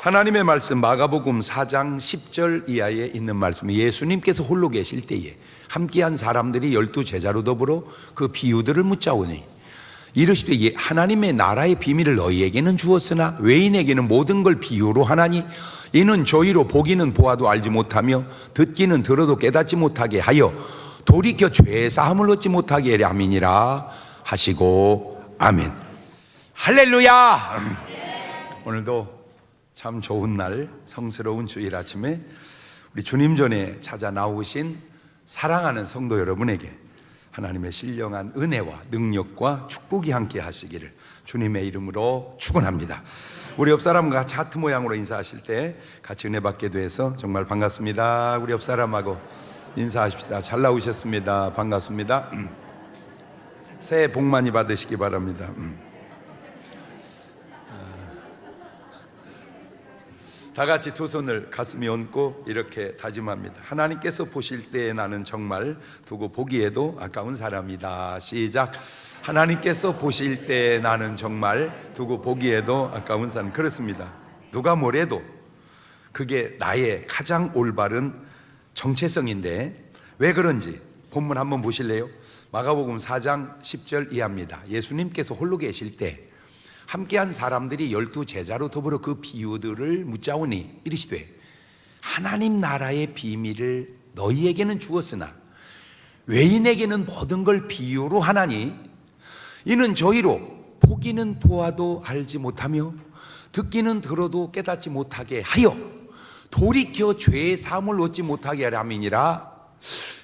하나님의 말씀 마가복음 4장 10절 이하에 있는 말씀, 예수님께서 홀로 계실 때에 함께한 사람들이 12제자로 더불어 그 비유들을 묻자오니 이르시되 하나님의 나라의 비밀을 너희에게는 주었으나 외인에게는 모든 걸 비유로 하나니 이는 저희로 보기는 보아도 알지 못하며 듣기는 들어도 깨닫지 못하게 하여 돌이켜 죄 사함을 얻지 못하게 하려 함이니라 하시고 아멘. 할렐루야. 오늘도 참 좋은 날, 성스러운 주일 아침에 우리 주님 전에 찾아 나오신 사랑하는 성도 여러분에게 하나님의 신령한 은혜와 능력과 축복이 함께 하시기를 주님의 이름으로 축원합니다. 우리 옆 사람과 같이 하트 모양으로 인사하실 때 같이 은혜 받게 돼서 정말 반갑습니다. 우리 옆 사람하고 인사하십시다. 잘 나오셨습니다. 반갑습니다. 새해 복 많이 받으시기 바랍니다. 다 같이 두 손을 가슴에 얹고 이렇게 다짐합니다. 하나님께서 보실 때에 나는 정말 두고 보기에도 아까운 사람이다. 시작. 하나님께서 보실 때에 나는 정말 두고 보기에도 아까운 사람. 그렇습니다. 누가 뭐래도 그게 나의 가장 올바른 정체성인데 왜 그런지 본문 한번 보실래요? 마가복음 4장 10절 이하입니다. 예수님께서 홀로 계실 때 함께한 사람들이 12제자로 더불어 그 비유들을 묻자오니 이르시되 하나님 나라의 비밀을 너희에게는 주었으나 외인에게는 모든 걸 비유로 하나니 이는 저희로 보기는 보아도 알지 못하며 듣기는 들어도 깨닫지 못하게 하여 돌이켜 죄의 사함을 얻지 못하게 하려 함이니라.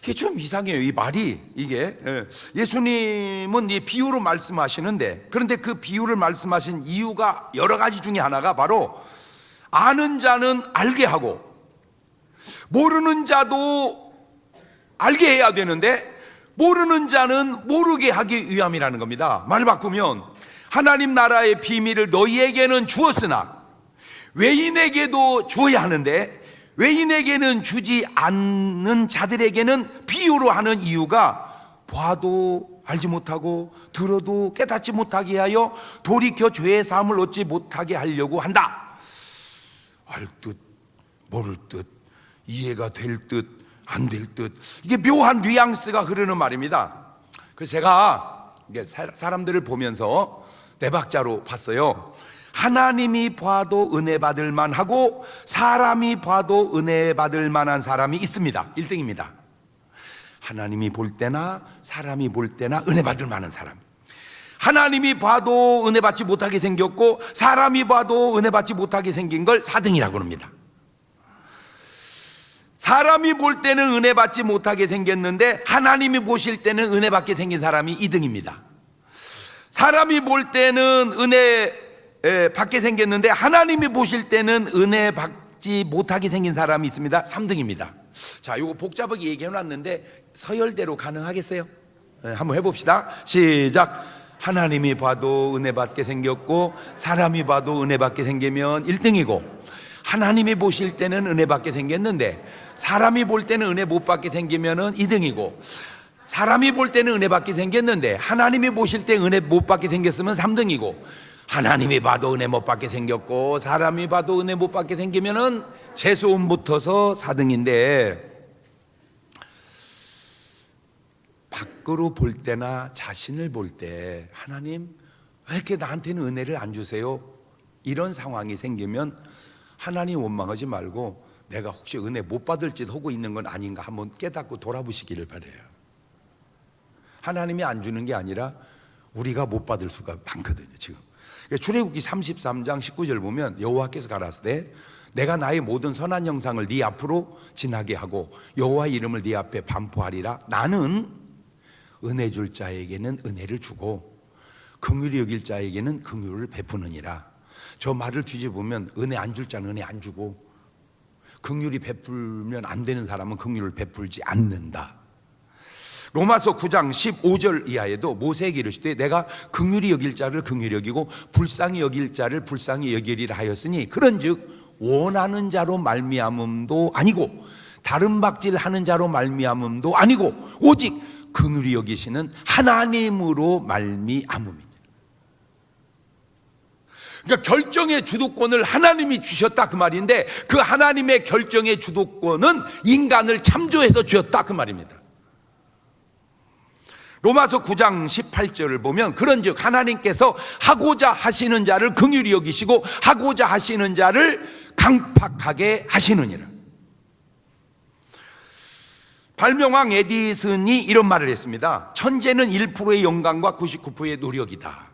이게 좀 이상해요. 이 말이 이게 예수님은 이 비유로 말씀하시는데 그런데 그 비유를 말씀하신 이유가 여러 가지 중에 하나가 바로 아는 자는 알게 하고 모르는 자도 알게 해야 되는데 모르는 자는 모르게 하기 위함이라는 겁니다. 말을 바꾸면 하나님 나라의 비밀을 너희에게는 주었으나 외인에게도 주어야 하는데 외인에게는 주지 않는 자들에게는 비유로 하는 이유가 봐도 알지 못하고 들어도 깨닫지 못하게 하여 돌이켜 죄의 사함을 얻지 못하게 하려고 한다. 알 듯 모를 듯 이해가 될 듯 안 될 듯 이게 묘한 뉘앙스가 흐르는 말입니다. 그래서 제가 사람들을 보면서 네 박자로 봤어요. 하나님이 봐도 은혜 받을 만하고 사람이 봐도 은혜 받을 만한 사람이 있습니다. 1등입니다. 하나님이 볼 때나 사람이 볼 때나 은혜 받을 만한 사람. 하나님이 봐도 은혜 받지 못하게 생겼고 사람이 봐도 은혜 받지 못하게 생긴 걸 4등이라고 합니다. 사람이 볼 때는 은혜 받지 못하게 생겼는데 하나님이 보실 때는 은혜 받게 생긴 사람이 2등입니다. 사람이 볼 때는 은혜 받게 생겼는데 하나님이 보실 때는 은혜 받지 못하게 생긴 사람이 있습니다. 3등입니다. 자, 이거 복잡하게 얘기해 놨는데 서열대로 가능하겠어요? 한번 해봅시다. 시작. 하나님이 봐도 은혜 받게 생겼고 사람이 봐도 은혜 받게 생기면 1등이고 하나님이 보실 때는 은혜 받게 생겼는데 사람이 볼 때는 은혜 못 받게 생기면 2등이고 사람이 볼 때는 은혜 받게 생겼는데 하나님이 보실 때 은혜 못 받게 생겼으면 3등이고 하나님이 봐도 은혜 못 받게 생겼고 사람이 봐도 은혜 못 받게 생기면은 재수음 붙어서 4등인데 밖으로 볼 때나 자신을 볼 때 하나님 왜 이렇게 나한테는 은혜를 안 주세요? 이런 상황이 생기면 하나님 원망하지 말고 내가 혹시 은혜 못 받을 짓 하고 있는 건 아닌가 한번 깨닫고 돌아보시기를 바라요. 하나님이 안 주는 게 아니라 우리가 못 받을 수가 많거든요. 지금 출애굽기 33장 19절 보면 여호와께서 가라사대 때 내가 나의 모든 선한 형상을 네 앞으로 지나게 하고 여호와의 이름을 네 앞에 반포하리라. 나는 은혜 줄 자에게는 은혜를 주고 긍휼히 여길 자에게는 긍휼을 베푸느니라. 저 말을 뒤집으면 은혜 안 줄 자는 은혜 안 주고 긍휼히 베풀면 안 되는 사람은 긍휼을 베풀지 않는다. 로마서 9장 15절 이하에도 모세에게 이르시되 내가 긍휼히 여길 자를 긍휼히 여기고 불쌍히 여길 자를 불쌍히 여기리라 하였으니 그런즉 원하는 자로 말미암음도 아니고 다른 박질하는 자로 말미암음도 아니고 오직 긍휼히 여기시는 하나님으로 말미암음이니라. 그러니까 결정의 주도권을 하나님이 주셨다 그 말인데, 그 하나님의 결정의 주도권은 인간을 참조해서 주었다 그 말입니다. 로마서 9장 18절을 보면, 그런즉 하나님께서 하고자 하시는 자를 긍휼히 여기시고 하고자 하시는 자를 강팍하게 하시느니라. 발명왕 에디슨이 이런 말을 했습니다. 천재는 1%의 영감과 99%의 노력이다.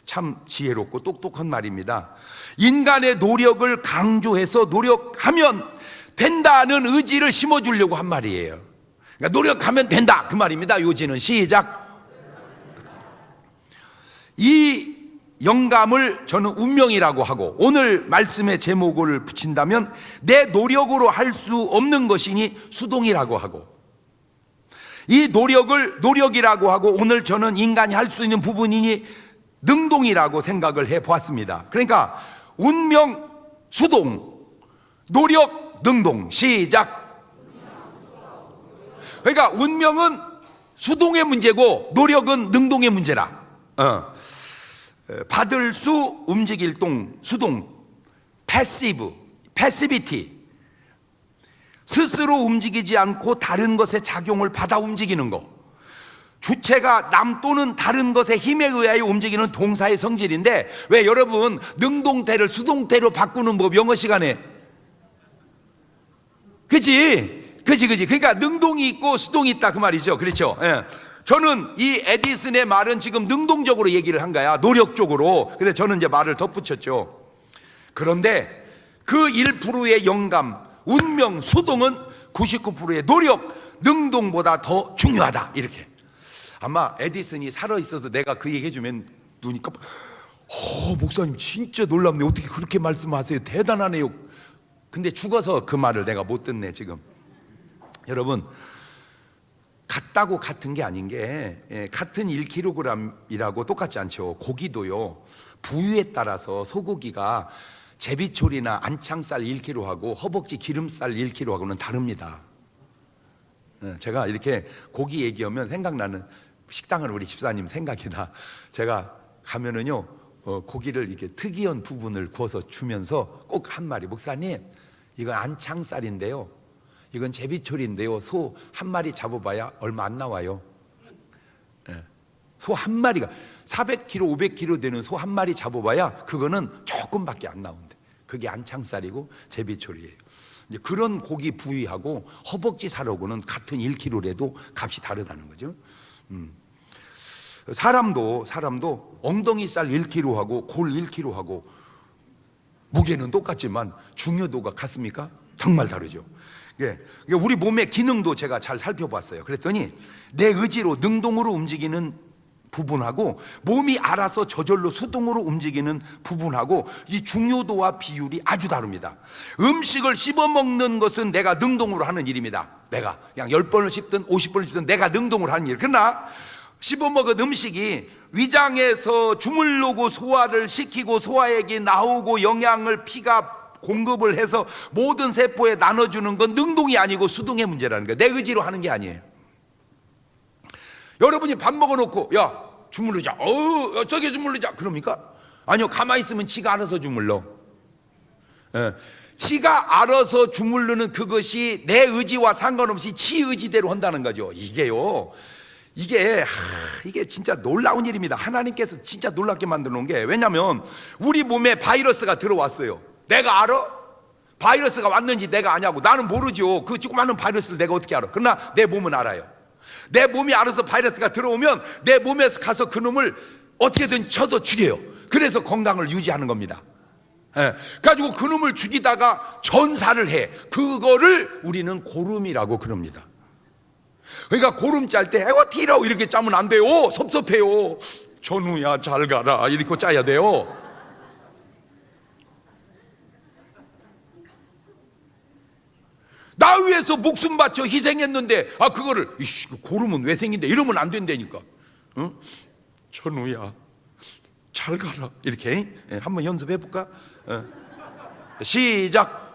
참 지혜롭고 똑똑한 말입니다. 인간의 노력을 강조해서 노력하면 된다는 의지를 심어주려고 한 말이에요. 그러니까 노력하면 된다 그 말입니다. 요지는 시작. 이 영감을 저는 운명이라고 하고, 오늘 말씀의 제목을 붙인다면 내 노력으로 할 수 없는 것이니 수동이라고 하고, 이 노력을 노력이라고 하고, 오늘 저는 인간이 할 수 있는 부분이니 능동이라고 생각을 해 보았습니다. 그러니까 운명, 수동, 노력, 능동. 시작. 그러니까 운명은 수동의 문제고 노력은 능동의 문제라. 받을 수, 움직일 동, 수동, 패시브, 패시비티. 스스로 움직이지 않고 다른 것의 작용을 받아 움직이는 것. 주체가 남 또는 다른 것의 힘에 의하여 움직이는 동사의 성질인데, 왜 여러분 능동태를 수동태로 바꾸는 법 영어 시간에, 그치? 그러니까 능동이 있고 수동이 있다 그 말이죠. 그렇죠? 예. 저는 이 에디슨의 말은 지금 능동적으로 얘기를 한 거야, 노력적으로. 근데 저는 이제 말을 덧붙였죠. 그런데 그 1%의 영감, 운명, 수동은 99%의 노력, 능동보다 더 중요하다. 이렇게. 아마 에디슨이 살아있어서 내가 그 얘기 해주면 눈이 깜빡, 목사님 진짜 놀랍네, 어떻게 그렇게 말씀하세요, 대단하네요. 근데 죽어서 그 말을 내가 못 듣네 지금. 여러분, 같다고 같은 게 아닌 게, 같은 1kg이라고 똑같지 않죠. 고기도요, 부위에 따라서 소고기가 제비초리나 안창살 1kg하고 허벅지 기름살 1kg하고는 다릅니다. 제가 이렇게 고기 얘기하면 생각나는, 식당을 우리 집사님 생각이 나. 제가 가면은요, 고기를 이렇게 특이한 부분을 구워서 주면서 꼭 한 마리, 목사님 이건 안창살인데요, 이건 제비초리인데요, 소 한 마리 잡아봐야 얼마 안 나와요. 소 한 마리가 400kg 500kg 되는 소 한 마리 잡아봐야 그거는 조금밖에 안 나온대. 그게 안창살이고 제비초리예요. 이제 그런 고기 부위하고 허벅지 살하고는 같은 1kg라도 값이 다르다는 거죠. 사람도 엉덩이 살 1kg하고 골 1kg하고 무게는 똑같지만 중요도가 같습니까? 정말 다르죠. 우리 몸의 기능도 제가 잘 살펴봤어요. 그랬더니 내 의지로 능동으로 움직이는 부분하고 몸이 알아서 저절로 수동으로 움직이는 부분하고 이 중요도와 비율이 아주 다릅니다. 음식을 씹어 먹는 것은 내가 능동으로 하는 일입니다. 내가 그냥 10번을 씹든 50번을 씹든 내가 능동으로 하는 일. 그러나 씹어 먹은 음식이 위장에서 주물르고 소화를 시키고 소화액이 나오고 영양을 피가 공급을 해서 모든 세포에 나눠주는 건 능동이 아니고 수동의 문제라는 거예요. 내 의지로 하는 게 아니에요. 여러분이 밥 먹어놓고 야 주물르자, 저기 주물르자 그럽니까? 아니요, 가만히 있으면 지가 알아서 주물러. 지가 알아서 주물르는 그것이 내 의지와 상관없이 지 의지대로 한다는 거죠. 이게 진짜 놀라운 일입니다. 하나님께서 진짜 놀랍게 만들어 놓은 게, 왜냐하면 우리 몸에 바이러스가 들어왔어요. 내가 알아? 바이러스가 왔는지 내가 아냐고. 나는 모르죠. 그 조그마한 바이러스를 내가 어떻게 알아? 그러나 내 몸은 알아요. 내 몸이 알아서 바이러스가 들어오면 내 몸에서 가서 그놈을 어떻게든 쳐서 죽여요. 그래서 건강을 유지하는 겁니다. 가지고 그놈을 죽이다가 전사를 해. 그거를 우리는 고름이라고 그럽니다. 그러니까 고름 짤 때 에워티라고 이렇게 짜면 안 돼요. 섭섭해요. 전우야 잘 가라 이렇게 짜야 돼요. 나 위해서 목숨 바쳐 희생했는데 그거를 고름은 왜 생긴데 이러면 안 된다니까. 응? 전우야 잘 가라 이렇게. 한번 연습해 볼까? 시작.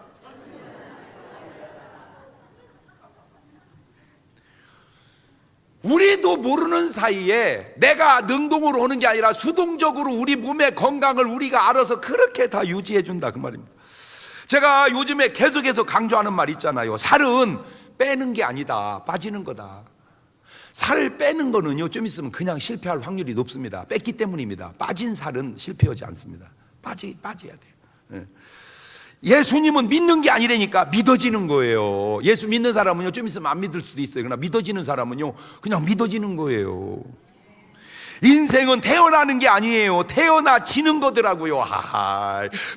우리도 모르는 사이에 내가 능동으로 오는 게 아니라 수동적으로 우리 몸의 건강을 우리가 알아서 그렇게 다 유지해 준다, 그 말입니다. 제가 요즘에 계속해서 강조하는 말 있잖아요. 살은 빼는 게 아니다, 빠지는 거다. 살 빼는 거는요, 좀 있으면 그냥 실패할 확률이 높습니다. 뺐기 때문입니다. 빠진 살은 실패하지 않습니다. 빠져야 돼요. 예수님은 믿는 게 아니라니까 믿어지는 거예요. 예수 믿는 사람은요, 좀 있으면 안 믿을 수도 있어요. 그러나 믿어지는 사람은요, 그냥 믿어지는 거예요. 인생은 태어나는 게 아니에요. 태어나지는 거더라고요.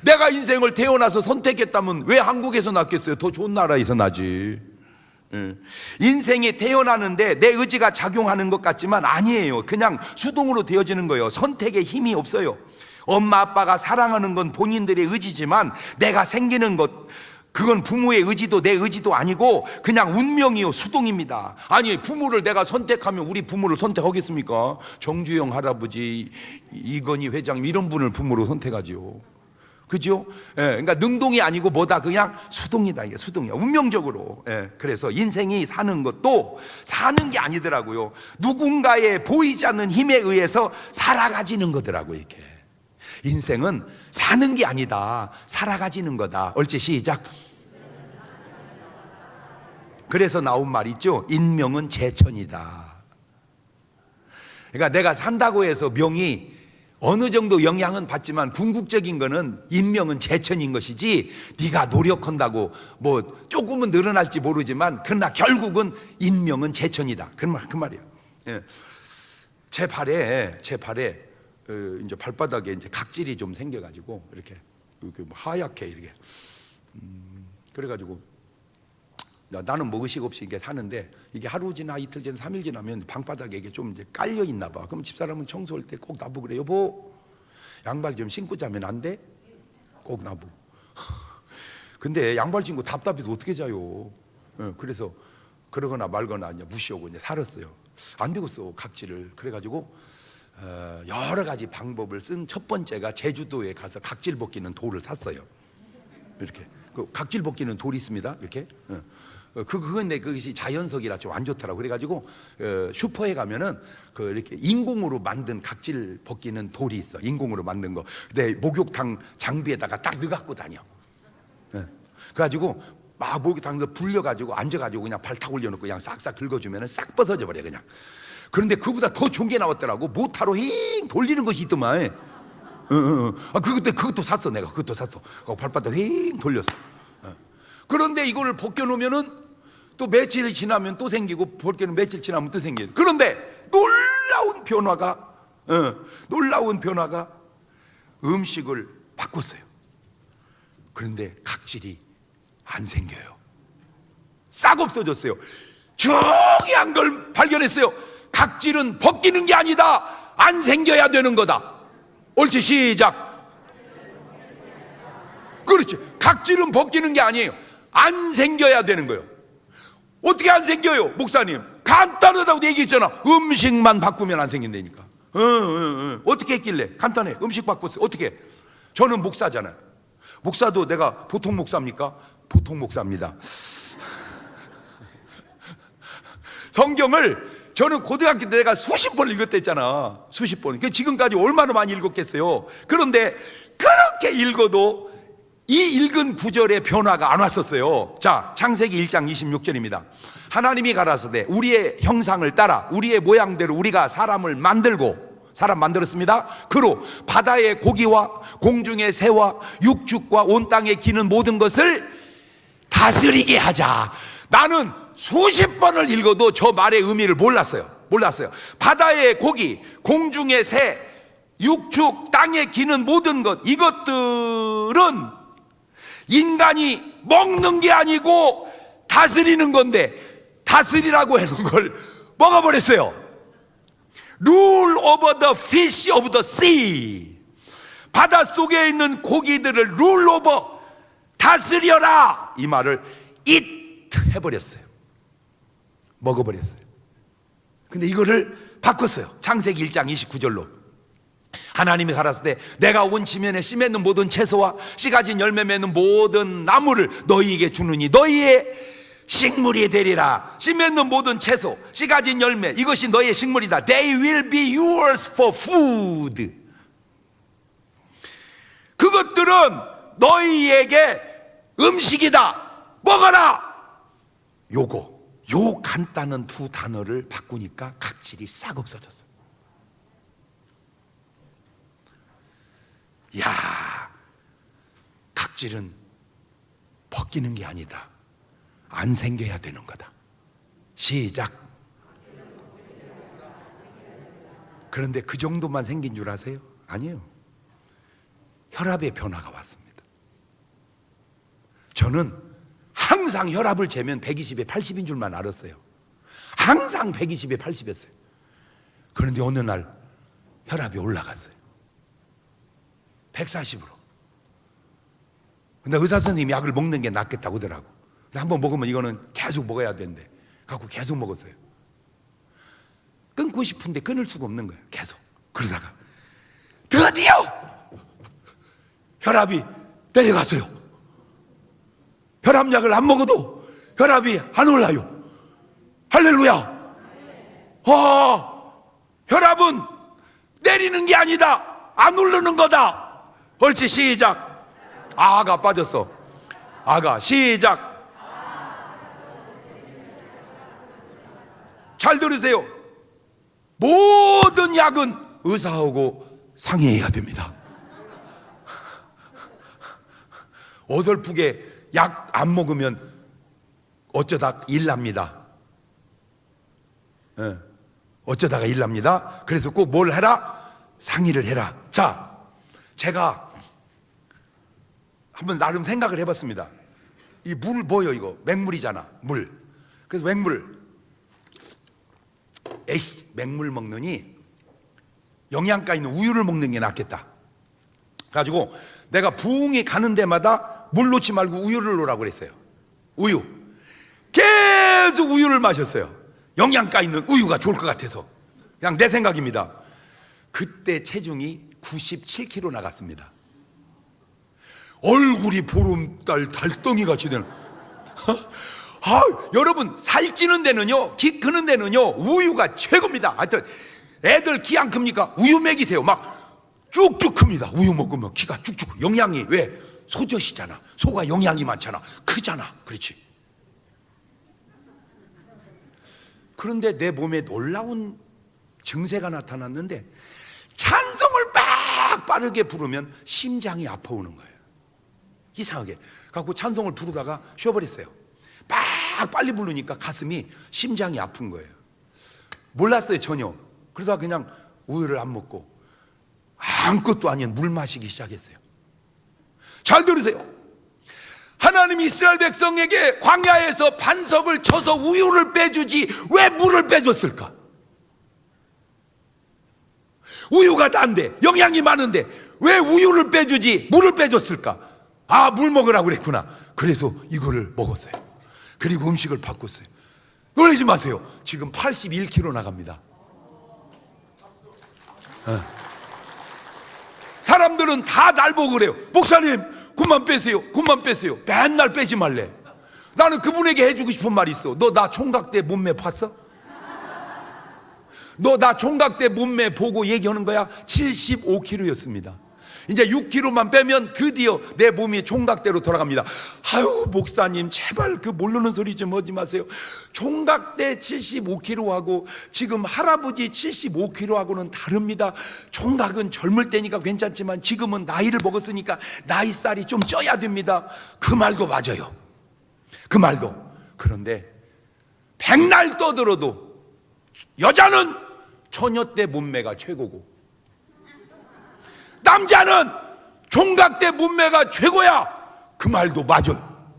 내가 인생을 태어나서 선택했다면 왜 한국에서 낳겠어요? 더 좋은 나라에서 나지. 인생이 태어나는데 내 의지가 작용하는 것 같지만 아니에요. 그냥 수동으로 되어지는 거예요. 선택에 힘이 없어요. 엄마 아빠가 사랑하는 건 본인들의 의지지만 내가 생기는 것, 그건 부모의 의지도 내 의지도 아니고 그냥 운명이요, 수동입니다. 아니, 부모를 내가 선택하면 우리 부모를 선택하겠습니까? 정주영 할아버지, 이건희 회장님 이런 분을 부모로 선택하죠. 그죠? 그러니까 능동이 아니고 뭐다, 그냥 수동이다. 이게 수동이야, 운명적으로. 그래서 인생이 사는 것도 사는 게 아니더라고요. 누군가의 보이지 않는 힘에 의해서 살아가지는 거더라고요. 이렇게 인생은 사는 게 아니다, 살아가지는 거다. 옳지, 시작. 그래서 나온 말 있죠. 인명은 재천이다. 그러니까 내가 산다고 해서 명이 어느 정도 영향은 받지만 궁극적인 거는 인명은 재천인 것이지, 네가 노력한다고 뭐 조금은 늘어날지 모르지만 그러나 결국은 인명은 재천이다. 그 말이에요. 제 발에 이제 발바닥에 이제 각질이 좀 생겨가지고 이렇게 하얗게 이렇게 그래가지고 나는 뭐 의식 없이 이게 사는데 이게 하루 지나 이틀 지나 3일 지나면 방바닥에 이게 좀 이제 깔려 있나 봐. 그럼 집사람은 청소할 때 꼭 나보고 그래. 여보, 양말 좀 신고 자면 안 돼? 꼭 나보고. 근데 양말 신고 답답해서 어떻게 자요? 그래서 그러거나 말거나 이제 무시하고 이제 살았어요. 안 되겠어, 각질을. 그래가지고 여러 가지 방법을 쓴 첫 번째가 제주도에 가서 각질 벗기는 돌을 샀어요. 이렇게 그 각질 벗기는 돌이 있습니다. 이렇게 그건 그것이 자연석이라 좀 안 좋더라고. 그래가지고 슈퍼에 가면은 그 이렇게 인공으로 만든 각질 벗기는 돌이 있어. 인공으로 만든 거. 내 목욕탕 장비에다가 딱 넣어갖고 다녀. 그래가지고 막 목욕탕에서 불려가지고 앉아가지고 그냥 발 탁 올려놓고 그냥 싹싹 긁어주면은 싹 벗어져 버려 그냥. 그런데 그보다 더 좋은 게 나왔더라고. 모타로 힝 돌리는 것이 있더만. 그것도 샀어. 내가 그것도 샀어. 발바닥 휑 돌렸어. 그런데 이거를 벗겨놓으면은 또 며칠 지나면 또 생기고, 벗겨놓으면 며칠 지나면 또 생겨요. 그런데 놀라운 변화가 음식을 바꿨어요. 그런데 각질이 안 생겨요. 싹 없어졌어요. 중요한 걸 발견했어요. 각질은 벗기는 게 아니다, 안 생겨야 되는 거다. 옳지, 시작. 그렇지, 각질은 벗기는 게 아니에요. 안 생겨야 되는 거예요. 어떻게 안 생겨요, 목사님? 간단하다고 얘기했잖아. 음식만 바꾸면 안 생긴다니까. 어떻게 했길래? 간단해. 음식 바꿨어요. 어떻게? 저는 목사잖아요. 목사도 내가 보통 목사입니까? 보통 목사입니다. 성경을 저는 고등학교 때 내가 수십 번 읽었댔잖아. 수십 번. 지금까지 얼마나 많이 읽었겠어요. 그런데 그렇게 읽어도 이 읽은 구절의 변화가 안 왔었어요. 자, 창세기 1장 26절입니다. 하나님이 가라사대 우리의 형상을 따라 우리의 모양대로 우리가 사람을 만들고, 사람 만들었습니다. 그로 바다의 고기와 공중의 새와 육축과 온 땅에 기는 모든 것을 다스리게 하자. 나는 수십 번을 읽어도 저 말의 의미를 몰랐어요. 바다의 고기, 공중의 새, 육축, 땅에 기는 모든 것, 이것들은 인간이 먹는 게 아니고 다스리는 건데, 다스리라고 해놓은 걸 먹어버렸어요. Rule over the fish of the sea. 바닷속에 있는 고기들을 rule over, 다스려라, 이 말을 eat 해버렸어요. 먹어버렸어요. 근데 이거를 바꿨어요. 창세기 1장 29절로 하나님이 가라사대 내가 온 지면에 씨 맺는 모든 채소와 씨 가진 열매 맺는 모든 나무를 너희에게 주느니 너희의 식물이 되리라. 씨 맺는 모든 채소, 씨 가진 열매, 이것이 너의 식물이다. They will be yours for food. 그것들은 너희에게 음식이다. 먹어라. 요 간단한 두 단어를 바꾸니까 각질이 싹 없어졌어. 야, 각질은 벗기는 게 아니다. 안 생겨야 되는 거다. 시작. 그런데 그 정도만 생긴 줄 아세요? 아니에요. 혈압의 변화가 왔습니다. 저는 항상 혈압을 재면 120에 80인 줄만 알았어요. 항상 120에 80이었어요. 그런데 어느 날 혈압이 올라갔어요. 140으로. 근데 의사 선생님이 약을 먹는 게 낫겠다고 하더라고. 한번 먹으면 이거는 계속 먹어야 된대. 갖고 계속 먹었어요. 끊고 싶은데 끊을 수가 없는 거예요. 계속. 그러다가 드디어 혈압이 내려갔어요. 혈압약을 안 먹어도 혈압이 안 올라요. 할렐루야. 혈압은 내리는 게 아니다. 안 오르는 거다. 옳지. 시작. 아가 빠졌어. 아가. 시작. 잘 들으세요. 모든 약은 의사하고 상의해야 됩니다. 어설프게 약 안 먹으면 어쩌다 일납니다. 어쩌다가 일납니다. 그래서 꼭 뭘 해라? 상의를 해라. 자, 제가 한번 나름 생각을 해봤습니다. 이 물 뭐예요? 이거 맹물이잖아. 물. 그래서 맹물. 에이, 맹물 먹느니 영양가 있는 우유를 먹는 게 낫겠다. 그래가지고 내가 부흥이 가는 데마다 물 놓지 말고 우유를 놓으라고 그랬어요. 우유. 계속 우유를 마셨어요. 영양가 있는 우유가 좋을 것 같아서. 그냥 내 생각입니다. 그때 체중이 97kg 나갔습니다. 얼굴이 보름달 달덩이같이 되는. 여러분, 살찌는 데는요, 키 크는 데는요, 우유가 최고입니다. 하여튼 애들 키 안 큽니까? 우유 먹이세요. 막 쭉쭉 큽니다. 우유 먹으면 키가 쭉쭉. 영양이 왜? 소젖이잖아. 소가 영양이 많잖아. 크잖아. 그렇지. 그런데 내 몸에 놀라운 증세가 나타났는데 찬송을 막 빠르게 부르면 심장이 아파오는 거예요. 이상하게. 갖고 찬송을 부르다가 쉬어버렸어요. 막 빨리 부르니까 가슴이 심장이 아픈 거예요. 몰랐어요, 전혀. 그러다가 그냥 우유를 안 먹고 아무것도 아닌 물 마시기 시작했어요. 잘 들으세요. 하나님이 이스라엘 백성에게 광야에서 반석을 쳐서 우유를 빼주지 왜 물을 빼줬을까? 우유가 단데 영양이 많은데 왜 우유를 빼주지 물을 빼줬을까? 아, 물 먹으라고 그랬구나. 그래서 이거를 먹었어요. 그리고 음식을 바꿨어요. 놀라지 마세요. 지금 81kg 나갑니다. 사람들은 다 날 보고 그래요. 목사님, 그만 빼세요. 그만 빼세요. 맨날 빼지 말래. 나는 그분에게 해주고 싶은 말이 있어. 너 나 총각 때 몸매 봤어? 너 나 총각 때 몸매 보고 얘기하는 거야? 75kg였습니다. 이제 6kg만 빼면 드디어 내 몸이 총각대로 돌아갑니다. 아유, 목사님, 제발 그 모르는 소리 좀 하지 마세요. 총각 때 75kg하고 지금 할아버지 75kg하고는 다릅니다. 총각은 젊을 때니까 괜찮지만 지금은 나이를 먹었으니까 나이살이 좀 쪄야 됩니다. 그 말도 맞아요. 그 말도. 그런데 백날 떠들어도 여자는 처녀 때 몸매가 최고고 남자는 총각 때 몸매가 최고야. 그 말도 맞아요.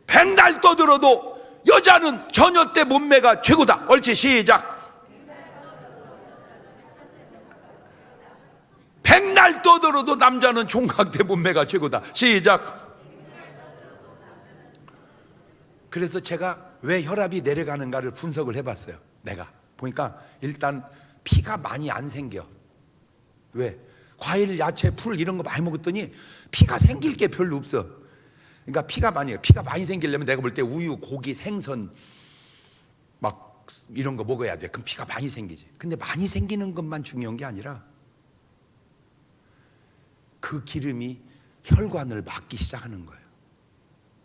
백날 떠들어도 여자는 처녀 때 몸매가 최고다. 옳지. 시작. 백날 떠들어도 남자는 총각 때 몸매가 최고다. 시작. 그래서 제가 왜 혈압이 내려가는가를 분석을 해봤어요. 내가 보니까 일단 피가 많이 안 생겨. 왜? 과일, 야채, 풀 이런 거 많이 먹었더니 피가 생길 게 별로 없어. 그러니까 피가 많이 생기려면 내가 볼 때 우유, 고기, 생선 막 이런 거 먹어야 돼. 그럼 피가 많이 생기지. 근데 많이 생기는 것만 중요한 게 아니라 그 기름이 혈관을 막기 시작하는 거예요.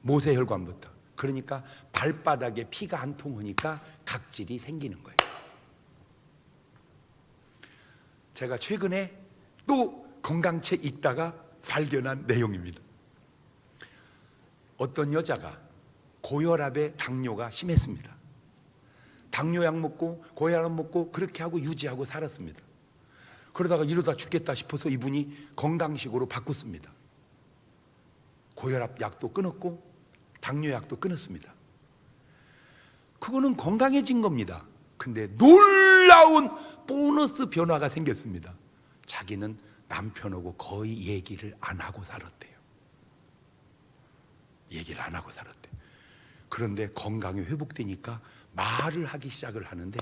모세혈관부터. 그러니까 발바닥에 피가 안 통하니까 각질이 생기는 거예요. 제가 최근에 또 건강책 읽다가 발견한 내용입니다. 어떤 여자가 고혈압에 당뇨가 심했습니다. 당뇨약 먹고 고혈압 먹고 그렇게 하고 유지하고 살았습니다. 그러다가 이러다 죽겠다 싶어서 이분이 건강식으로 바꿨습니다. 고혈압 약도 끊었고 당뇨약도 끊었습니다. 그거는 건강해진 겁니다. 근데 놀라운 보너스 변화가 생겼습니다. 자기는 남편하고 거의 얘기를 안 하고 살았대요. 얘기를 안 하고 살았대. 그런데 건강이 회복되니까 말을 하기 시작하는데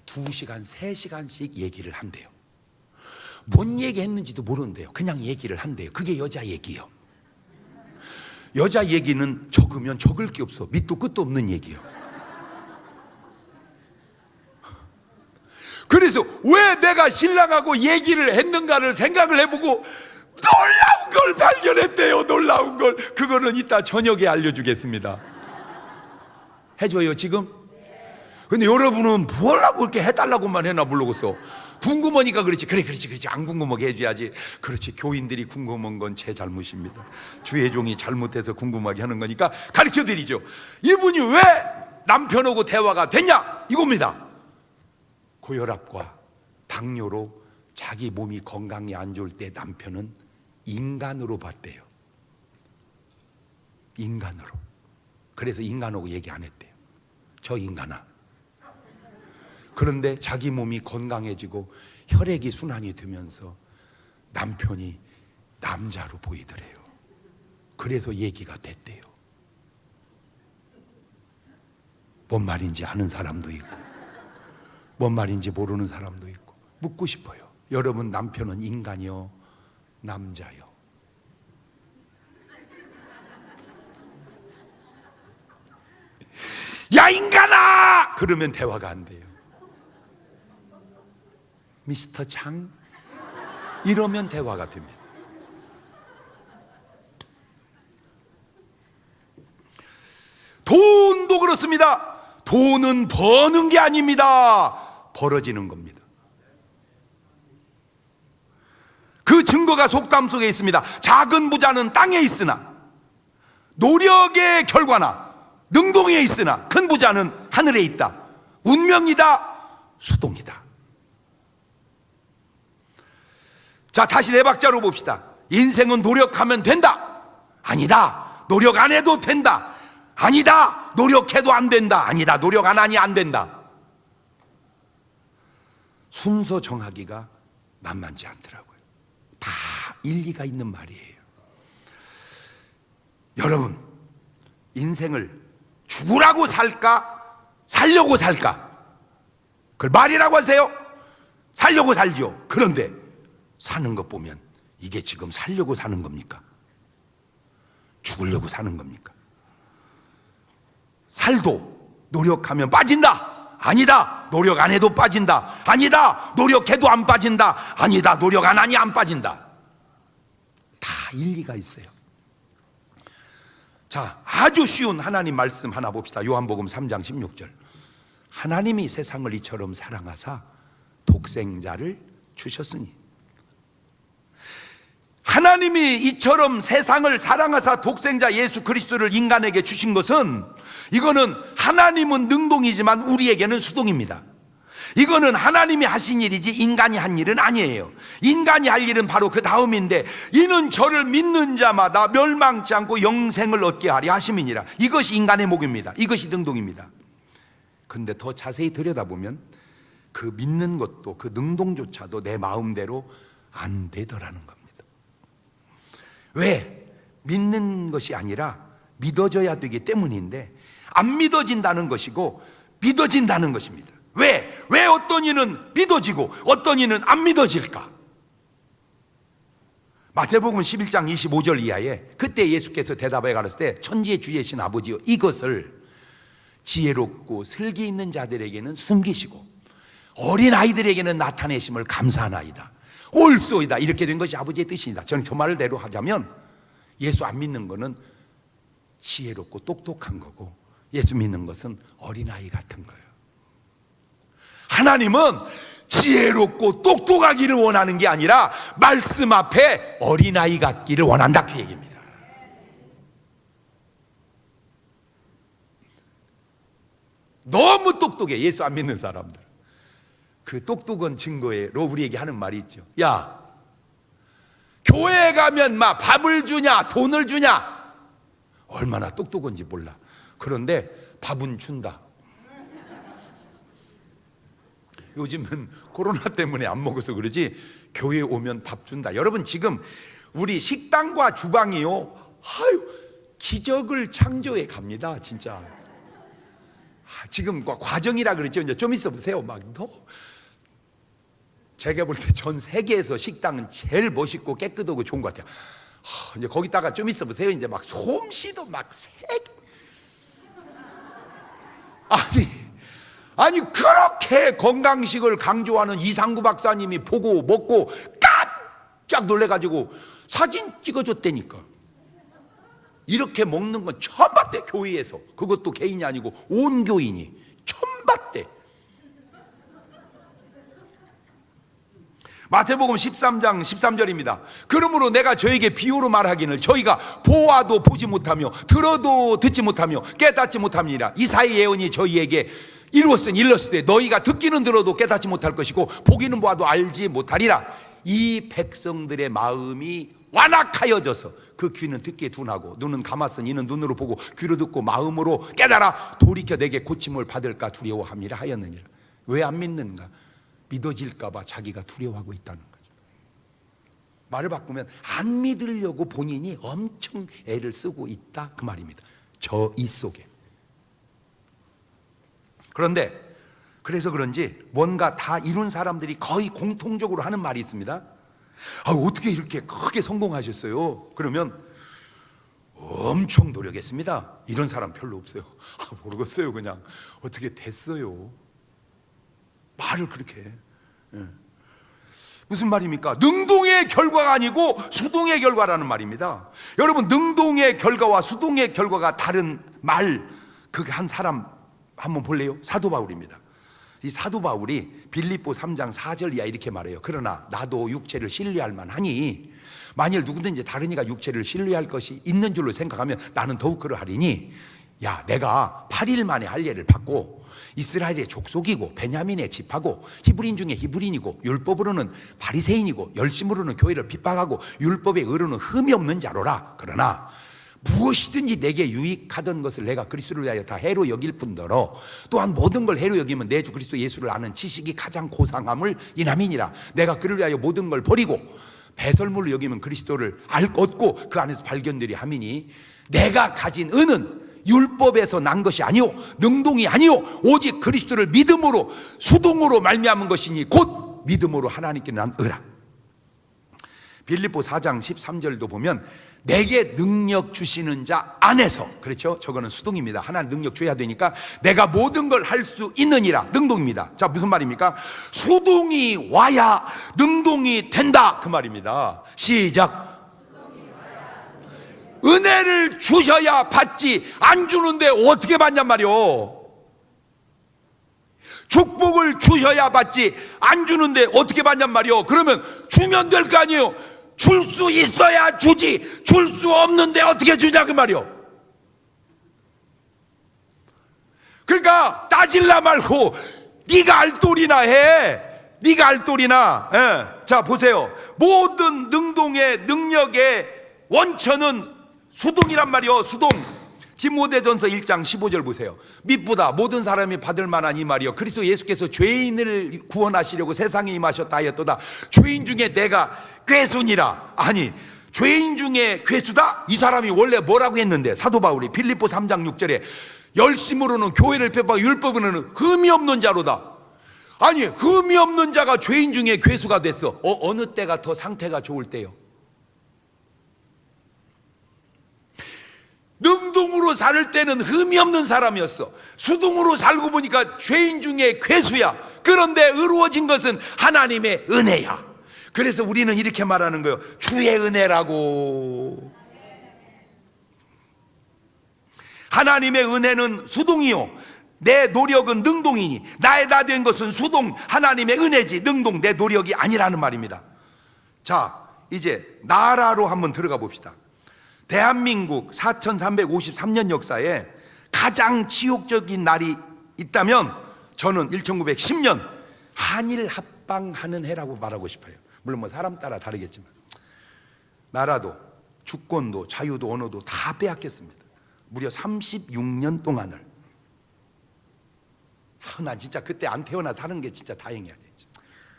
2시간, 3시간씩 얘기를 한대요. 뭔 얘기했는지도 모르는데요. 그냥 얘기를 한대요. 그게 여자 얘기요. 여자 얘기는 적으면 적을 게 없어. 밑도 끝도 없는 얘기요. 그래서 왜 내가 신랑하고 얘기를 했는가를 생각을 해보고 놀라운 걸 발견했대요. 놀라운 걸. 그거는 이따 저녁에 알려주겠습니다. 해줘요 지금? 근데 여러분은 뭘 하고 이렇게 해달라고만 해나 모르겠어. 궁금하니까 그렇지. 그렇지. 안 궁금하게 해줘야지. 그렇지. 교인들이 궁금한 건 제 잘못입니다. 주의 종이 잘못해서 궁금하게 하는 거니까 가르쳐드리죠. 이분이 왜 남편하고 대화가 됐냐 이겁니다. 고혈압과 당뇨로 자기 몸이 건강이 안 좋을 때 남편은 인간으로 봤대요. 인간으로. 그래서 인간하고 얘기 안 했대요. 저 인간아. 그런데 자기 몸이 건강해지고 혈액이 순환이 되면서 남편이 남자로 보이더래요. 그래서 얘기가 됐대요. 뭔 말인지 아는 사람도 있고 뭔 말인지 모르는 사람도 있고 묻고 싶어요. 여러분 남편은 인간이요? 남자요? 야 인간아! 그러면 대화가 안 돼요. 미스터 창? 이러면 대화가 됩니다. 돈도 그렇습니다. 돈은 버는 게 아닙니다. 벌어지는 겁니다. 그 증거가 속담 속에 있습니다. 작은 부자는 땅에 있으나 노력의 결과나 능동에 있으나 큰 부자는 하늘에 있다. 운명이다. 수동이다. 자, 다시 네 박자로 봅시다. 인생은 노력하면 된다. 아니다. 노력 안 해도 된다. 아니다. 노력해도 안 된다. 아니다. 노력 안 하니 안 된다. 순서 정하기가 만만치 않더라고요. 다 일리가 있는 말이에요. 여러분, 인생을 죽으라고 살까? 살려고 살까? 그걸 말이라고 하세요? 살려고 살죠. 그런데 사는 것 보면 이게 지금 살려고 사는 겁니까? 죽으려고 사는 겁니까? 살도 노력하면 빠진다. 아니다. 노력 안 해도 빠진다. 아니다. 노력해도 안 빠진다. 아니다. 노력 안 하니 안 빠진다. 다 일리가 있어요. 자, 아주 쉬운 하나님 말씀 하나 봅시다. 요한복음 3장 16절. 하나님이 세상을 이처럼 사랑하사 독생자를 주셨으니. 하나님이 이처럼 세상을 사랑하사 독생자 예수 그리스도를 인간에게 주신 것은, 이거는 하나님은 능동이지만 우리에게는 수동입니다. 이거는 하나님이 하신 일이지 인간이 한 일은 아니에요. 인간이 할 일은 바로 그 다음인데, 이는 저를 믿는 자마다 멸망치 않고 영생을 얻게 하리 하심이니라. 이것이 인간의 목입니다. 이것이 능동입니다. 그런데 더 자세히 들여다보면 그 믿는 것도, 그 능동조차도 내 마음대로 안 되더라는 겁니다. 왜? 믿는 것이 아니라 믿어져야 되기 때문인데 안 믿어진다는 것이고 믿어진다는 것입니다. 왜? 왜 어떤 이는 믿어지고 어떤 이는 안 믿어질까? 마태복음 11장 25절 이하에 그때 예수께서 대답해 가라사대 때 천지의 주이신 아버지여 이것을 지혜롭고 슬기 있는 자들에게는 숨기시고 어린 아이들에게는 나타내심을 감사하나이다. 옳소이다. 이렇게 된 것이 아버지의 뜻이니다. 저는 저 말을 대로 하자면 예수 안 믿는 것은 지혜롭고 똑똑한 거고 예수 믿는 것은 어린아이 같은 거예요. 하나님은 지혜롭고 똑똑하기를 원하는 게 아니라 말씀 앞에 어린아이 같기를 원한다, 그 얘기입니다. 너무 똑똑해, 예수 안 믿는 사람들. 그 똑똑한 증거로 우리에게 하는 말이 있죠. 야, 교회에 가면 막 밥을 주냐 돈을 주냐, 얼마나 똑똑한지 몰라. 그런데 밥은 준다. 요즘은 코로나 때문에 안 먹어서 그러지 교회에 오면 밥 준다. 여러분, 지금 우리 식당과 주방이요, 기적을 창조해 갑니다, 진짜. 지금 과정이라 그랬죠. 이제 좀 있어 보세요. 제가 볼 때 전 세계에서 식당은 제일 멋있고 깨끗하고 좋은 것 같아요. 이제 거기다가 좀 있어 보세요. 이제 막 솜씨도 막 아니 그렇게 건강식을 강조하는 이상구 박사님이 보고 먹고 깜짝 놀래가지고 사진 찍어줬다니까. 이렇게 먹는 건 처음 봤대, 교회에서. 그것도 개인이 아니고 온 교인이 처음 봤대. 마태복음 13장 13절입니다. 그러므로 내가 저에게 비유로 말하기를 저희가 보아도 보지 못하며 들어도 듣지 못하며 깨닫지 못함이니라. 이사야 예언이 저희에게 이루었으니 일렀을 때 너희가 듣기는 들어도 깨닫지 못할 것이고 보기는 보아도 알지 못하리라. 이 백성들의 마음이 완악하여져서 그 귀는 듣기에 둔하고 눈은 감았으니 이는 눈으로 보고 귀로 듣고 마음으로 깨달아 돌이켜 내게 고침을 받을까 두려워함이라 하였느니라. 왜 안 믿는가? 믿어질까 봐 자기가 두려워하고 있다는 거죠. 말을 바꾸면 안 믿으려고 본인이 엄청 애를 쓰고 있다, 그 말입니다. 저 이 속에. 그런데 그래서 그런지 뭔가 다 이룬 사람들이 거의 공통적으로 하는 말이 있습니다. 어떻게 이렇게 크게 성공하셨어요? 그러면 엄청 노력했습니다. 이런 사람 별로 없어요. 모르겠어요, 그냥 어떻게 됐어요. 말을 그렇게 해. 무슨 말입니까? 능동의 결과가 아니고 수동의 결과라는 말입니다. 여러분, 능동의 결과와 수동의 결과가 다른 말, 그 한 사람 한번 볼래요? 사도 바울입니다. 이 사도 바울이 빌립보 3장 4절 이하 이렇게 말해요. 그러나 나도 육체를 신뢰할 만하니 만일 누구든지 다른 이가 육체를 신뢰할 것이 있는 줄로 생각하면 나는 더욱 그러하리니, 야, 내가 8일 만에 할례를 받고 이스라엘의 족속이고 베냐민의 집하고 히브리인 중에 히브리인이고 율법으로는 바리새인이고 열심으로는 교회를 핍박하고 율법의 의로는 흠이 없는 자로라. 그러나 무엇이든지 내게 유익하던 것을 내가 그리스도를 위하여 다 해로 여길 뿐더러 또한 모든 걸 해로 여기면 내 주 그리스도 예수를 아는 지식이 가장 고상함을 인함이니라. 내가 그를 위하여 모든 걸 버리고 배설물로 여기면 그리스도를 얻고 그 안에서 발견들이 함이니 내가 가진 은은 율법에서 난 것이 아니오 능동이 아니오 오직 그리스도를 믿음으로 수동으로 말미암은 것이니 곧 믿음으로 하나님께 난 의라. 빌립보 4장 13절도 보면 내게 능력 주시는 자 안에서, 그렇죠? 저거는 수동입니다. 하나님 능력 줘야 되니까 내가 모든 걸 할 수 있느니라. 능동입니다. 자, 무슨 말입니까? 수동이 와야 능동이 된다, 그 말입니다. 시작. 은혜를 주셔야 받지 안 주는데 어떻게 받냔 말이오. 축복을 주셔야 받지 안 주는데 어떻게 받냔 말이오. 그러면 주면 될 거 아니에요. 줄 수 있어야 주지 줄 수 없는데 어떻게 주냐, 그 말이오. 그러니까 따질라 말고 네가 알도리나 해. 네가 알도리나. 자, 보세요. 모든 능동의 능력의 원천은 수동이란 말이요. 수동. 디모데전서 1장 15절 보세요. 밑보다 모든 사람이 받을 만한 이 말이요. 그리스도 예수께서 죄인을 구원하시려고 세상에 임하셨다 하였도다. 죄인 중에 내가 괴순이라. 아니, 죄인 중에 괴수다? 이 사람이 원래 뭐라고 했는데, 사도 바울이 빌립보 3장 6절에 열심으로는 교회를 핍박하고 율법으로는 흠이 없는 자로다. 아니, 흠이 없는 자가 죄인 중에 괴수가 됐어. 어느 때가 더 상태가 좋을 때요? 수동으로 살 때는 흠이 없는 사람이었어. 수동으로 살고 보니까 죄인 중에 괴수야. 그런데 의로워진 것은 하나님의 은혜야. 그래서 우리는 이렇게 말하는 거예요. 주의 은혜라고. 하나님의 은혜는 수동이요, 내 노력은 능동이니 나의 다 된 것은 수동, 하나님의 은혜지 능동, 내 노력이 아니라는 말입니다. 자, 이제 나라로 한번 들어가 봅시다. 대한민국 4353년 역사에 가장 지옥적인 날이 있다면 저는 1910년 한일 합방하는 해라고 말하고 싶어요. 물론 뭐 사람 따라 다르겠지만 나라도 주권도 자유도 언어도 다 빼앗겼습니다. 무려 36년 동안을. 난 진짜 그때 안 태어나 사는 게 진짜 다행이야.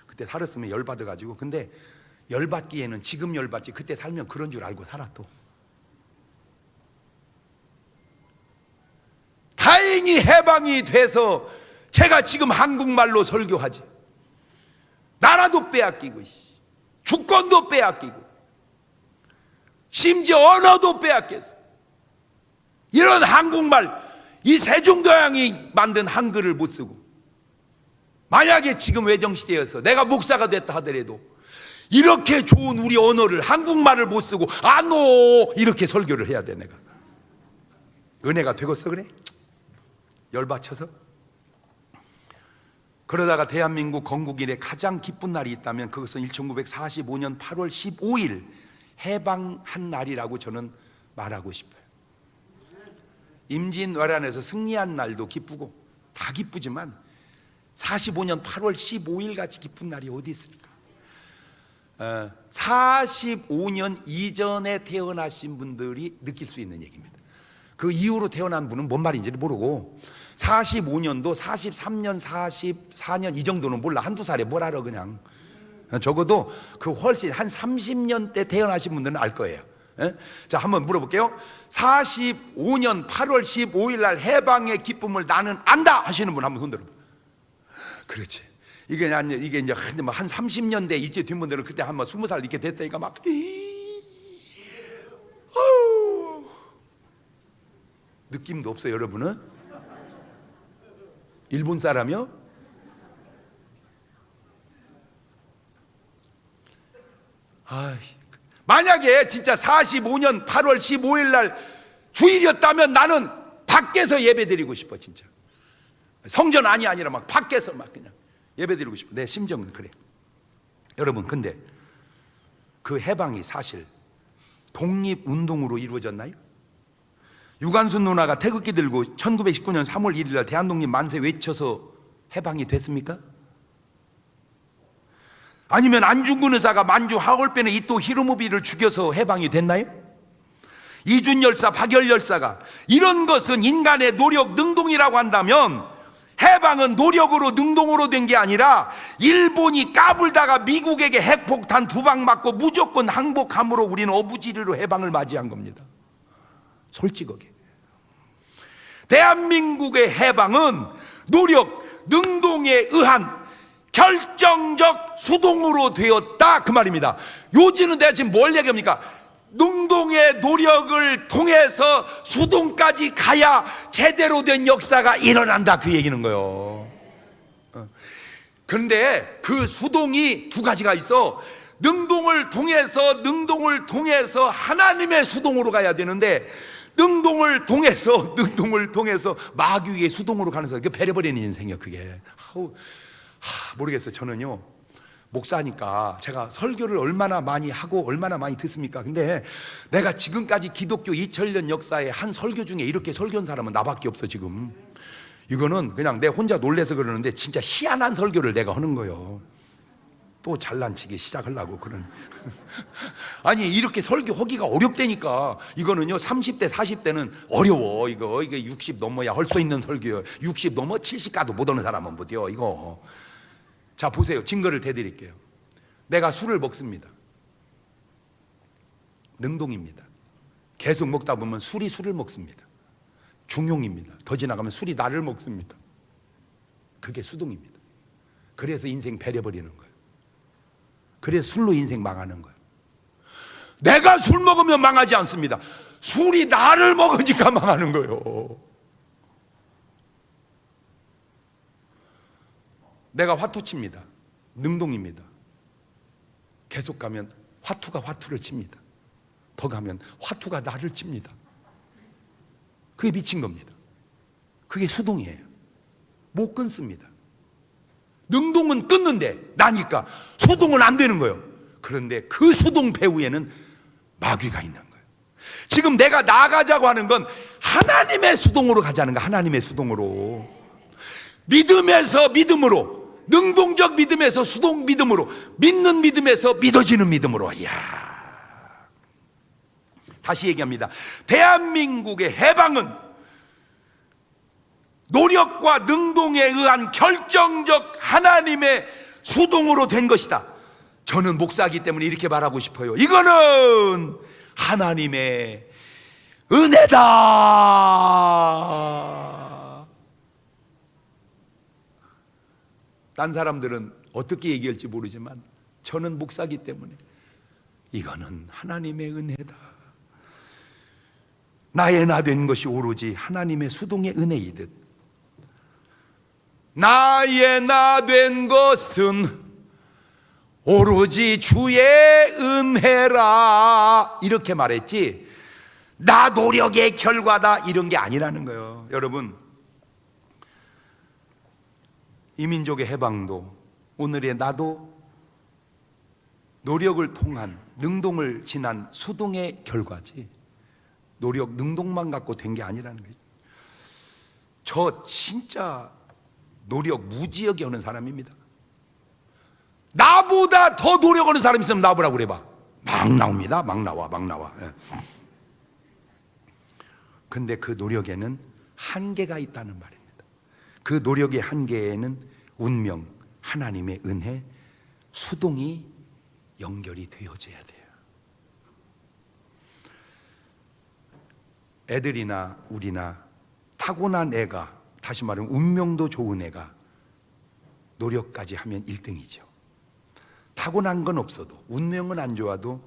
그때 살았으면 열받아가지고. 근데 열받기에는 지금 열받지, 그때 살면 그런 줄 알고 살아. 또 다행히 해방이 돼서 제가 지금 한국말로 설교하지. 나라도 빼앗기고 주권도 빼앗기고 심지어 언어도 빼앗겼어. 이런 한국말, 이 세종대왕이 만든 한글을 못 쓰고, 만약에 지금 외정시대여서 내가 목사가 됐다 하더라도 이렇게 좋은 우리 언어를, 한국말을 못 쓰고 아노 이렇게 설교를 해야 돼. 내가 은혜가 되겠어 그래? 열받쳐서. 그러다가 대한민국 건국 이래 가장 기쁜 날이 있다면 그것은 1945년 8월 15일 해방한 날이라고 저는 말하고 싶어요. 임진왜란에서 승리한 날도 기쁘고 다 기쁘지만 45년 8월 15일 같이 기쁜 날이 어디 있습니까? 45년 이전에 태어나신 분들이 느낄 수 있는 얘기입니다. 그 이후로 태어난 분은 뭔 말인지를 모르고 45년도 43년 44년 이 정도는 몰라. 한두 살에 뭘 알아. 그냥 적어도 그 훨씬 한 30년 때 태어나신 분들은 알 거예요. 자, 한번 물어볼게요. 45년 8월 15일 날 해방의 기쁨을 나는 안다 하시는 분 한번 손 들어봐. 그렇지. 이게 이제 한 30년 돼 이제 된 분들은 그때 한 20살 이렇게 됐으니까 막 느낌도 없어요. 여러분은 일본 사람이요? 만약에 진짜 45년 8월 15일 날 주일이었다면 나는 밖에서 예배 드리고 싶어. 진짜 성전 아니라 막 밖에서 막 그냥 예배 드리고 싶어. 내 심정은 그래. 여러분, 근데 그 해방이 사실 독립운동으로 이루어졌나요? 유관순 누나가 태극기 들고 1919년 3월 1일 날 대한독립 만세 외쳐서 해방이 됐습니까? 아니면 안중근 의사가 만주 하골변에 이토 히로부미를 죽여서 해방이 됐나요? 이준 열사, 박열 열사가, 이런 것은 인간의 노력, 능동이라고 한다면 해방은 노력으로 능동으로 된 게 아니라 일본이 까불다가 미국에게 핵폭탄 2방 맞고 무조건 항복함으로 우리는 어부지리로 해방을 맞이한 겁니다. 솔직하게 대한민국의 해방은 노력, 능동에 의한 결정적 수동으로 되었다, 그 말입니다. 요지는 내가 지금 뭘 얘기합니까? 능동의 노력을 통해서 수동까지 가야 제대로 된 역사가 일어난다, 그 얘기는 거예요. 그런데 그 수동이 두 가지가 있어. 능동을 통해서 하나님의 수동으로 가야 되는데, 능동을 통해서 마귀의 수동으로 가는 사람, 그 배려버리는 인생이에요. 그게 모르겠어요. 저는요, 목사니까 제가 설교를 얼마나 많이 하고 얼마나 많이 듣습니까? 근데 내가 지금까지 기독교 2000년 역사에 한 설교 중에 이렇게 설교한 사람은 나밖에 없어. 지금 이거는 그냥 내 혼자 놀래서 그러는데 진짜 희한한 설교를 내가 하는 거예요. 또 잘난치기 시작하려고 그런 아니, 이렇게 설교하기가 어렵다니까. 이거는요 30대 40대는 어려워. 이게 60 넘어야 할 수 있는 설교예요. 60 넘어 70 가도 못 오는 사람은 못해요 이거. 자, 보세요. 증거를 대드릴게요. 내가 술을 먹습니다. 능동입니다. 계속 먹다 보면 술이 술을 먹습니다. 중용입니다. 더 지나가면 술이 나를 먹습니다. 그게 수동입니다. 그래서 인생 배려버리는 거예요. 그래서 술로 인생 망하는 거예요. 내가 술 먹으면 망하지 않습니다. 술이 나를 먹으니까 망하는 거예요. 내가 화투 칩니다. 능동입니다. 계속 가면 화투가 화투를 칩니다. 더 가면 화투가 나를 칩니다. 그게 미친 겁니다. 그게 수동이에요. 못 끊습니다. 능동은 끊는데 나니까 수동은 안 되는 거예요. 그런데 그 수동 배후에는 마귀가 있는 거예요. 지금 내가 나가자고 하는 건 하나님의 수동으로 가자는 거야. 하나님의 수동으로. 믿음에서 믿음으로, 능동적 믿음에서 수동 믿음으로, 믿는 믿음에서 믿어지는 믿음으로. 이야. 다시 얘기합니다. 대한민국의 해방은 노력과 능동에 의한 결정적 하나님의 수동으로 된 것이다. 저는 목사이기 때문에 이렇게 말하고 싶어요. 이거는 하나님의 은혜다. 딴 사람들은 어떻게 얘기할지 모르지만 저는 목사이기 때문에 이거는 하나님의 은혜다. 나의 나 된 것이 오로지 하나님의 수동의 은혜이듯 나의 나 된 것은 오로지 주의 은혜라 이렇게 말했지 나 노력의 결과다 이런 게 아니라는 거예요. 여러분, 이 민족의 해방도 오늘의 나도 노력을 통한 능동을 지난 수동의 결과지 노력, 능동만 갖고 된 게 아니라는 거예요. 저 진짜 노력 무지하게 하는 사람입니다. 나보다 더 노력하는 사람이 있으면 나보라고 그래봐. 막 나옵니다. 막 나와. 근데 그 노력에는 한계가 있다는 말입니다. 그 노력의 한계에는 운명, 하나님의 은혜, 수동이 연결이 되어져야 돼요. 애들이나 우리나 타고난 애가, 다시 말하면 운명도 좋은 애가 노력까지 하면 1등이죠. 타고난 건 없어도 운명은 안 좋아도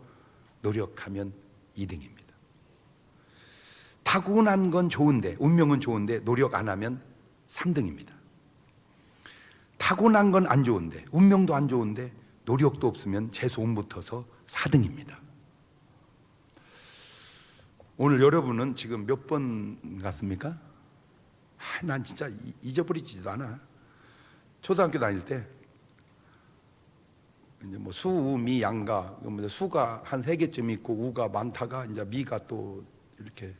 노력하면 2등입니다. 타고난 건 좋은데 운명은 좋은데 노력 안 하면 3등입니다. 타고난 건 안 좋은데 운명도 안 좋은데 노력도 없으면 재수운 붙어서 4등입니다. 오늘 여러분은 지금 몇 번 갔습니까? 난 진짜 잊어버리지도 않아. 초등학교 다닐 때 이제 뭐 수, 우, 미, 양가 수가 한 3개쯤 있고 우가 많다가 이제 미가 또 이렇게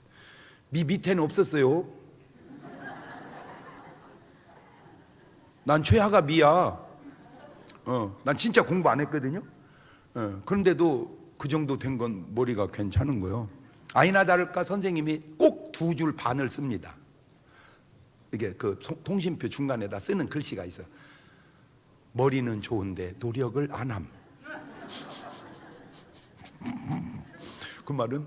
미 밑에는 없었어요. 난 최하가 미야. 난 진짜 공부 안 했거든요. 그런데도 그 정도 된 건 머리가 괜찮은 거예요. 아니나 다를까 선생님이 꼭 2줄 반을 씁니다. 이게 그 통신표 중간에다 쓰는 글씨가 있어. 머리는 좋은데 노력을 안 함. 그 말은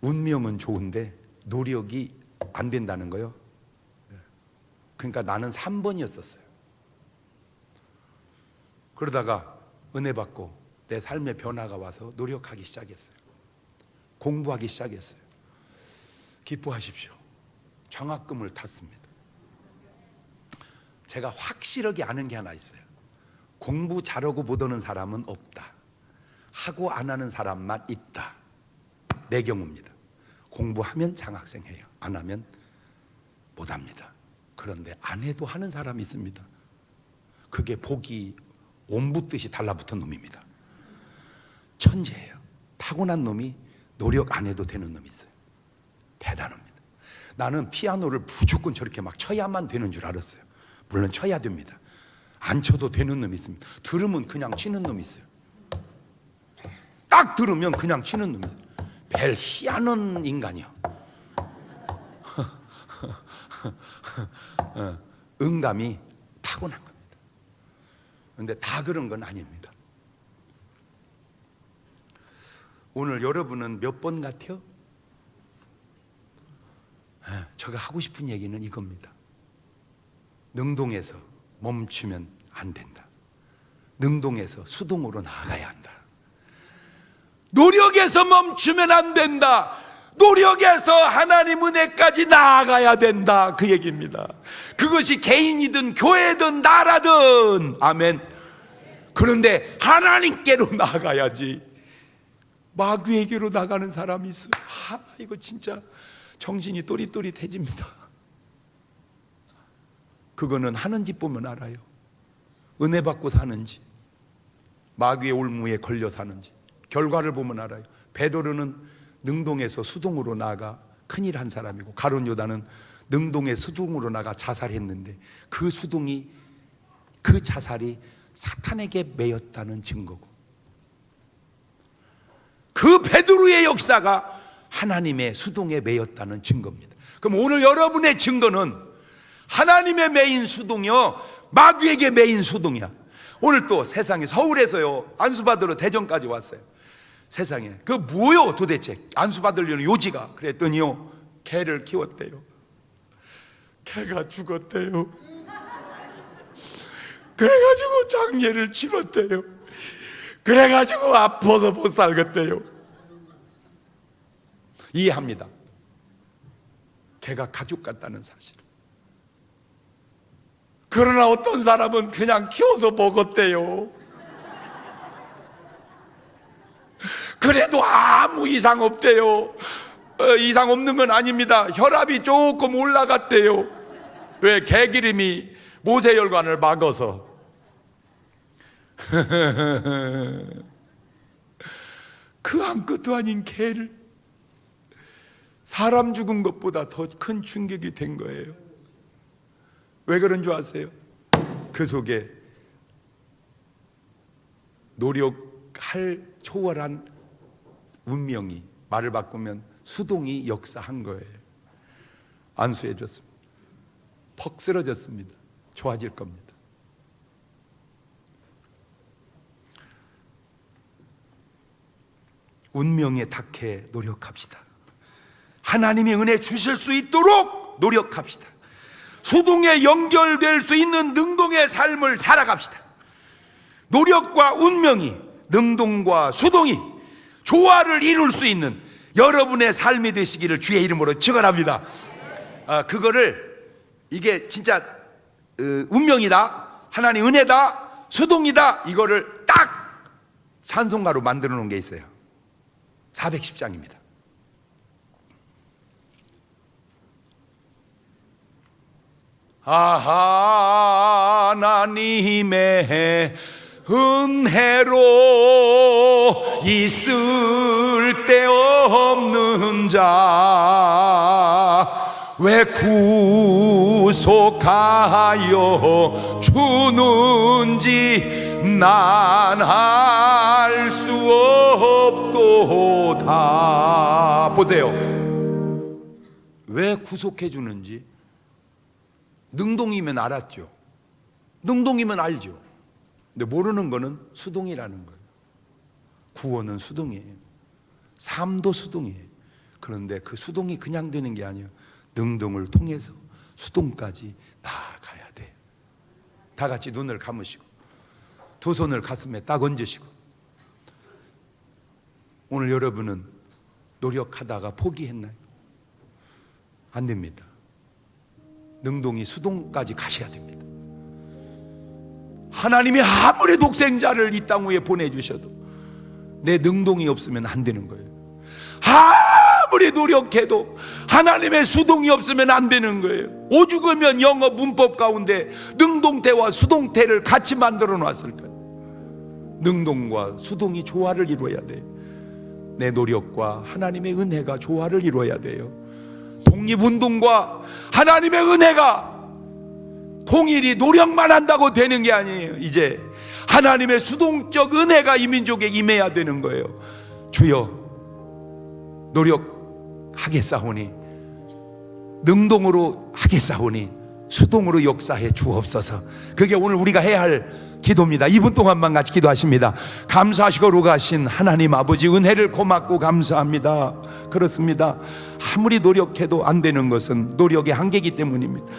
운명은 좋은데 노력이 안 된다는 거예요. 그러니까 나는 3번이었었어요. 그러다가 은혜 받고 내 삶의 변화가 와서 노력하기 시작했어요. 공부하기 시작했어요. 기뻐하십시오. 장학금을 탔습니다. 제가 확실하게 아는 게 하나 있어요. 공부 잘하고 못 오는 사람은 없다. 하고 안 하는 사람만 있다. 내 경우입니다. 공부하면 장학생 해요. 안 하면 못 합니다. 그런데 안 해도 하는 사람이 있습니다. 그게 복이 옴붙듯이 달라붙은 놈입니다. 천재예요. 타고난 놈이 노력 안 해도 되는 놈이 있어요. 대단합니다. 나는 피아노를 무조건 저렇게 막 쳐야만 되는 줄 알았어요. 물론 쳐야 됩니다. 안 쳐도 되는 놈이 있습니다. 들으면 그냥 치는 놈이 있어요. 딱 들으면 그냥 치는 놈이에요. 별 희한한 인간이요. 음감이 타고난 겁니다. 그런데 다 그런 건 아닙니다. 오늘 여러분은 몇 번 같아요? 제가 하고 싶은 얘기는 이겁니다. 능동에서 멈추면 안 된다. 능동에서 수동으로 나아가야 한다. 노력에서 멈추면 안 된다. 노력에서 하나님 은혜까지 나아가야 된다, 그 얘기입니다. 그것이 개인이든 교회든 나라든. 아멘. 그런데 하나님께로 나아가야지. 마귀에게로 나가는 사람이 있어요. 이거 진짜 정신이 또릿또릿해집니다. 그거는 하는 짓 보면 알아요. 은혜 받고 사는지 마귀의 올무에 걸려 사는지 결과를 보면 알아요. 베드로는 능동에서 수동으로 나가 큰일 한 사람이고, 가룟 요다는 능동에 수동으로 나가 자살했는데 그 수동이, 그 자살이 사탄에게 매였다는 증거고, 그 베드로의 역사가 하나님의 수동에 매였다는 증거입니다. 그럼 오늘 여러분의 증거는 하나님의 매인 수동이요, 마귀에게 매인 수동이야. 오늘 또 세상에, 서울에서요 안수받으러 대전까지 왔어요. 세상에 그 뭐요 도대체 안수받으려는 요지가. 그랬더니요, 개를 키웠대요. 개가 죽었대요. 그래가지고 장례를 치렀대요. 그래가지고 아파서 못 살겠대요. 이해합니다. 개가 가족 같다는 사실. 그러나 어떤 사람은 그냥 키워서 먹었대요. 그래도 아무 이상 없대요. 이상 없는 건 아닙니다. 혈압이 조금 올라갔대요. 왜? 개기름이 모세혈관을 막아서. 그 아무것도 아닌 개를 사람 죽은 것보다 더 큰 충격이 된 거예요. 왜 그런 줄 아세요? 그 속에 노력할 초월한 운명이, 말을 바꾸면 수동이 역사한 거예요. 안수해 줬습니다. 퍽 쓰러졌습니다. 좋아질 겁니다. 운명에 닿게 노력합시다. 하나님이 은혜 주실 수 있도록 노력합시다. 수동에 연결될 수 있는 능동의 삶을 살아갑시다. 노력과 운명이, 능동과 수동이 조화를 이룰 수 있는 여러분의 삶이 되시기를 주의 이름으로 축원합니다. 그거를, 이게 진짜 운명이다, 하나님 은혜다, 수동이다, 이거를 딱 찬송가로 만들어 놓은 게 있어요. 410장입니다. 하나님의 은혜로 있을 데 없는 자 왜 구속하여 주는지 난 알 수 없도다. 보세요. 왜 구속해 주는지. 능동이면 알았죠. 능동이면 알죠. 근데 모르는 거는 수동이라는 거예요. 구원은 수동이에요. 삶도 수동이에요. 그런데 그 수동이 그냥 되는 게 아니에요. 능동을 통해서 수동까지 나아가야 돼요. 다 같이 눈을 감으시고 두 손을 가슴에 딱 얹으시고, 오늘 여러분은 노력하다가 포기했나요? 안 됩니다. 능동이 수동까지 가셔야 됩니다. 하나님이 아무리 독생자를 이 땅 위에 보내주셔도 내 능동이 없으면 안 되는 거예요. 아무리 노력해도 하나님의 수동이 없으면 안 되는 거예요. 오죽하면 영어 문법 가운데 능동태와 수동태를 같이 만들어 놨을까요? 능동과 수동이 조화를 이루어야 돼요. 내 노력과 하나님의 은혜가 조화를 이루어야 돼요. 독립운동과 하나님의 은혜가 통일이 노력만 한다고 되는 게 아니에요. 이제 하나님의 수동적 은혜가 이 민족에 임해야 되는 거예요. 주여, 노력하겠사오니, 능동으로 하겠사오니 수동으로 역사해 주옵소서. 그게 오늘 우리가 해야 할 기도입니다. 2분 동안만 같이 기도하십니다. 감사하시고 가신 하나님 아버지, 은혜를 고맙고 감사합니다. 그렇습니다. 아무리 노력해도 안 되는 것은 노력의 한계이기 때문입니다.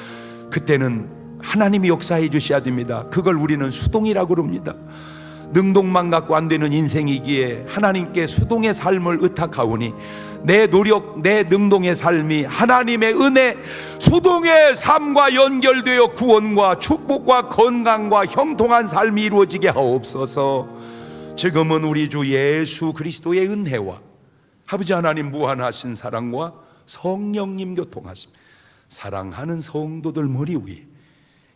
그때는 하나님이 역사해 주셔야 됩니다. 그걸 우리는 수동이라고 그럽니다. 능동만 갖고 안 되는 인생이기에 하나님께 수동의 삶을 의탁하오니 내 노력, 내 능동의 삶이 하나님의 은혜, 수동의 삶과 연결되어 구원과 축복과 건강과 형통한 삶이 이루어지게 하옵소서. 지금은 우리 주 예수 그리스도의 은혜와 아버지 하나님 무한하신 사랑과 성령님 교통하심, 사랑하는 성도들 머리 위에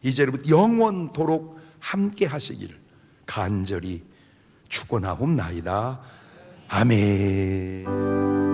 이제부터 영원토록 함께 하시기를 간절히 축원하옵나이다. 아멘.